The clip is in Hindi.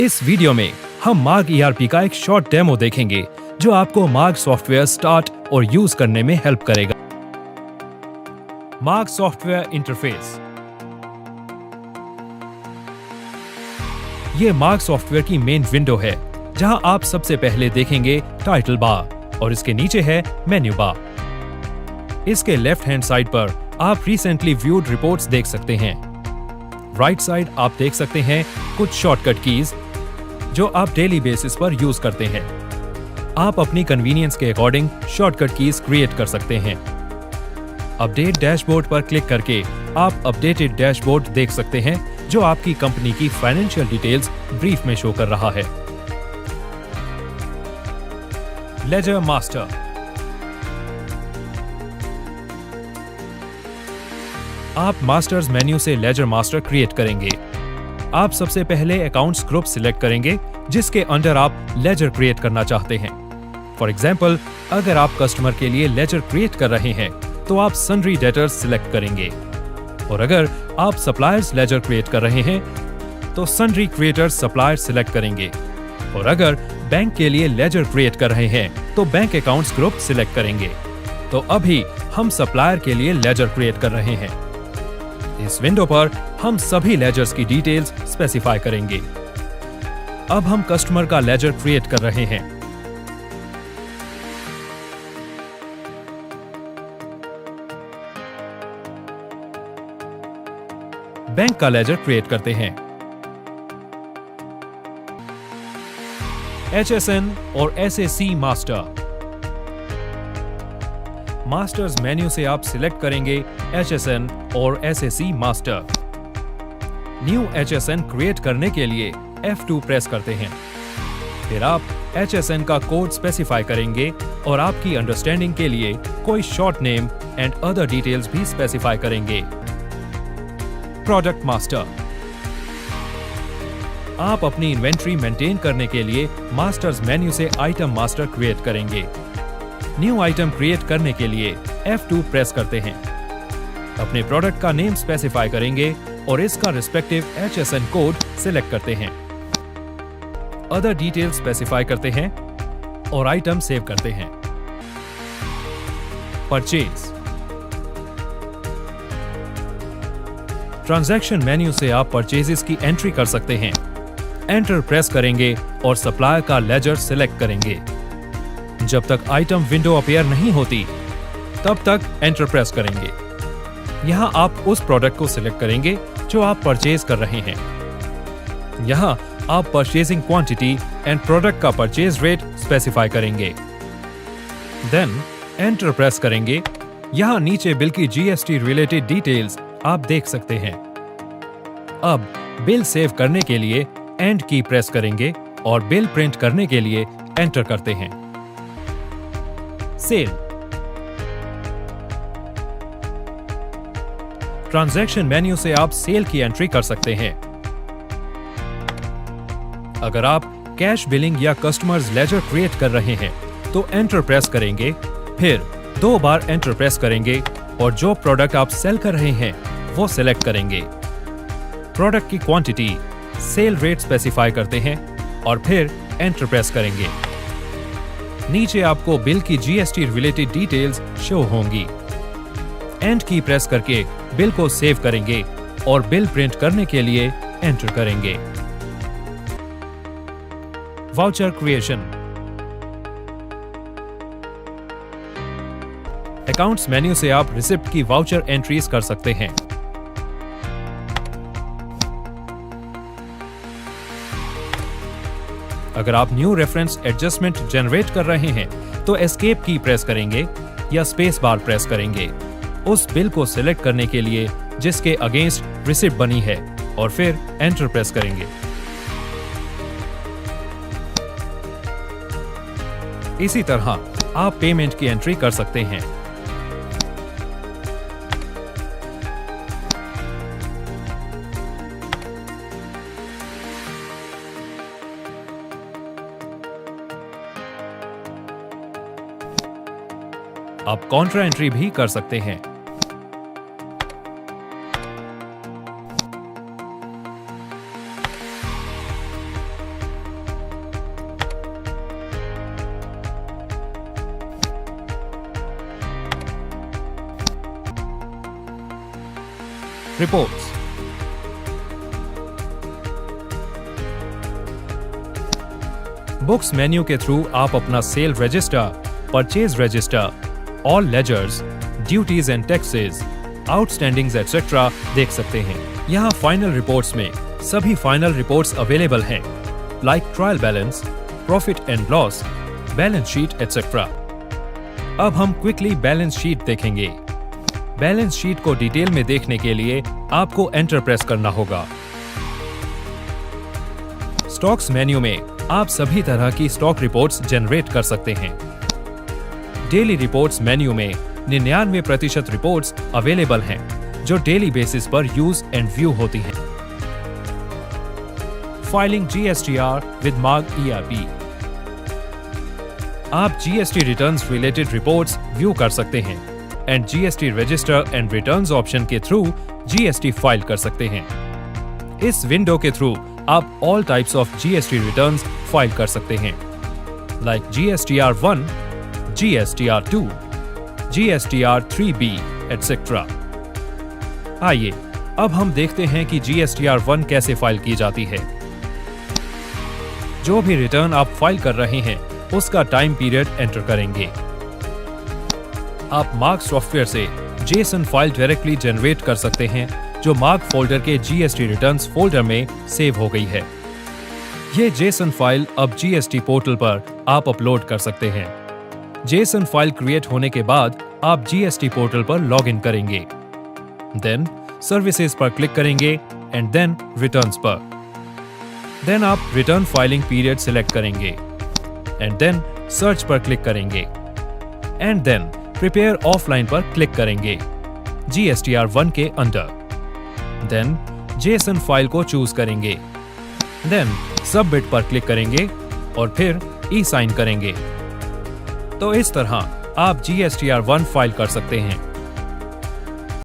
इस वीडियो में हम मार्ग ईआरपी का एक शॉर्ट डेमो देखेंगे जो आपको मार्ग सॉफ्टवेयर स्टार्ट और यूज करने में हेल्प करेगा। मार्ग सॉफ्टवेयर इंटरफेस। ये मार्ग सॉफ्टवेयर की मेन विंडो है जहां आप सबसे पहले देखेंगे टाइटल बार और इसके नीचे है मेन्यू बार। इसके लेफ्ट हैंड साइड पर आप रिसेंटली व्यूड रिपोर्ट्स देख सकते हैं। राइट साइड आप देख सकते हैं कुछ शॉर्टकट कीज जो आप डेली बेसिस पर यूज करते हैं। आप अपनी कन्वीनियंस के अकॉर्डिंग शॉर्टकट कीज क्रिएट कर सकते हैं। अपडेट डैशबोर्ड पर क्लिक करके आप अपडेटेड डैशबोर्ड देख सकते हैं जो आपकी कंपनी की फाइनेंशियल डिटेल्स ब्रीफ में शो कर रहा है। Ledger master. आप मास्टर्स मेन्यू से लेजर मास्टर क्रिएट करेंगे। आप सबसे पहले अकाउंट्स ग्रुप सिलेक्ट करेंगे जिसके अंडर आप लेजर क्रिएट करना चाहते हैं। फॉर एग्जाम्पल, अगर आप कस्टमर के लिए लेजर क्रिएट कर रहे हैं तो आप सन्ड्री डेटर्स सिलेक्ट करेंगे, और अगर आप सप्लायर्स लेजर क्रिएट कर रहे हैं तो सन्ड्री क्रिएटर्स सप्लायर्स सिलेक्ट करेंगे, और अगर बैंक के लिए लेजर क्रिएट कर रहे हैं तो बैंक अकाउंट्स ग्रुप सिलेक्ट करेंगे। तो अभी हम सप्लायर के लिए लेजर क्रिएट कर रहे हैं। इस विंडो पर हम सभी लेजर्स की डिटेल्स स्पेसिफाई करेंगे। अब हम कस्टमर का लेजर क्रिएट कर रहे हैं। बैंक का लेजर क्रिएट करते हैं। HSN और SAC मास्टर। मास्टर्स मेन्यू से आप सिलेक्ट करेंगे HSN और SAC master. New HSN create करने के लिए F2 प्रेस करते हैं। फिर आप HSN का कोड स्पेसिफाई करेंगे और आपकी अंडरस्टैंडिंग के लिए कोई short name and other details भी स्पेसिफाई करेंगे। Product master. आप अपनी इन्वेंट्री मेंटेन करने के लिए मास्टर्स मेन्यू से आइटम मास्टर क्रिएट करेंगे। न्यू आइटम क्रिएट करने के लिए F2 प्रेस करते हैं। अपने प्रोडक्ट का नेम स्पेसिफाई करेंगे और इसका रिस्पेक्टिव HSN कोड सिलेक्ट करते हैं। अदर डिटेल्स स्पेसिफाई करते हैं और आइटम सेव करते हैं। परचेज। ट्रांजैक्शन मेन्यू से आप परचेजेस की एंट्री कर सकते हैं। एंटर प्रेस करेंगे और सप्लायर का लेजर सिलेक्ट करेंगे। जब तक आइटम विंडो अपीयर नहीं होती तब तक एंटर प्रेस करेंगे। यहां आप उस प्रोडक्ट को सिलेक्ट करेंगे जो आप परचेज कर रहे हैं। यहां आप परचेजिंग क्वांटिटी एंड प्रोडक्ट का परचेज रेट स्पेसिफाई करेंगे। देन एंटर प्रेस करेंगे। यहां नीचे बिल की GST रिलेटेड डिटेल्स आप देख सकते हैं। अब बिल सेव करने के लिए एंड की प्रेस करेंगे और बिल प्रिंट करने के लिए एंटर करते हैं। सेल। ट्रांजैक्शन मेन्यू से आप सेल की एंट्री कर सकते हैं। अगर आप कैश बिलिंग या कस्टमर्स लेजर क्रिएट कर रहे हैं तो एंटर प्रेस करेंगे, फिर 2 बार एंटर प्रेस करेंगे और जो प्रोडक्ट आप सेल कर रहे हैं वो सिलेक्ट करेंगे। प्रोडक्ट की क्वांटिटी, सेल रेट स्पेसिफाई करते हैं और फिर एंटर प्रेस करेंगे। नीचे आपको बिल की GST रिलेटेड डिटेल्स शो होंगी। एंड की प्रेस करके बिल को सेव करेंगे और बिल प्रिंट करने के लिए एंटर करेंगे। Voucher creation. अकाउंट्स मेन्यू से आप रिसिप्ट की वाउचर एंट्रीज कर सकते हैं। अगर आप न्यू रेफरेंस एडजस्टमेंट जनरेट कर रहे हैं तो एस्केप की प्रेस करेंगे या स्पेस बार प्रेस करेंगे उस बिल को सिलेक्ट करने के लिए जिसके अगेंस्ट रिसिप्ट बनी है और फिर एंटर प्रेस करेंगे। इसी तरह आप पेमेंट की एंट्री कर सकते हैं। आप कॉन्ट्रा एंट्री भी कर सकते हैं। रिपोर्ट्स। बुक्स मेन्यू के थ्रू आप अपना sale register, purchase register, all ledgers, duties and taxes, outstandings etcetera देख सकते हैं। यहाँ फाइनल रिपोर्ट्स में सभी फाइनल रिपोर्ट्स अवेलेबल हैं, like trial balance, profit and loss, balance sheet etcetera. अब हम क्विकली बैलेंस शीट देखेंगे। बैलेंस शीट को डिटेल में देखने के लिए आपको एंटर प्रेस करना होगा। स्टॉक्स मेन्यू में आप सभी तरह की स्टॉक रिपोर्ट्स जनरेट कर सकते हैं। डेली रिपोर्ट्स मेन्यू में 99% रिपोर्ट्स अवेलेबल हैं, जो डेली बेसिस पर यूज एंड व्यू होती हैं। Filing GSTR with mark ERP। आप GST returns related reports view कर सकते हैं and GST register and returns option के थ्रू GST फाइल कर सकते हैं। इस विंडो के थ्रू आप all types of GST returns file कर सकते हैं, like GSTR1, GSTR2, GSTR3B etcetera. आइए अब हम देखते हैं कि GSTR1 कैसे फाइल की जाती है। जो भी रिटर्न आप फाइल कर रहे हैं उसका टाइम पीरियड एंटर करेंगे। आप मार्क सॉफ्टवेयर से जेसन फाइल डायरेक्टली जनरेट कर सकते हैं, जो मार्क फोल्डर के GST रिटर्न्स फोल्डर में सेव हो गई है। ये जेसन फाइल अब GST पोर्टल पर आप अपलोड कर सकते हैं। जेसन फाइल क्रिएट होने के बाद आप GST पोर्टल पर लॉग इन करेंगे, देन सर्विसेज पर क्लिक करेंगे एंड देन रिटर्न्स पर। देन आप रिटर्न फाइलिंग पीरियड सिलेक्ट करेंगे एंड देन सर्च पर क्लिक करेंगे एंड देन प्रिपेयर ऑफलाइन पर क्लिक करेंगे GSTR1 के अंडर। देन जेसन फाइल को चूज करेंगे, देन सबमिट पर क्लिक करेंगे और फिर ई साइन करेंगे। तो इस तरह आप GSTR1 फाइल कर सकते हैं।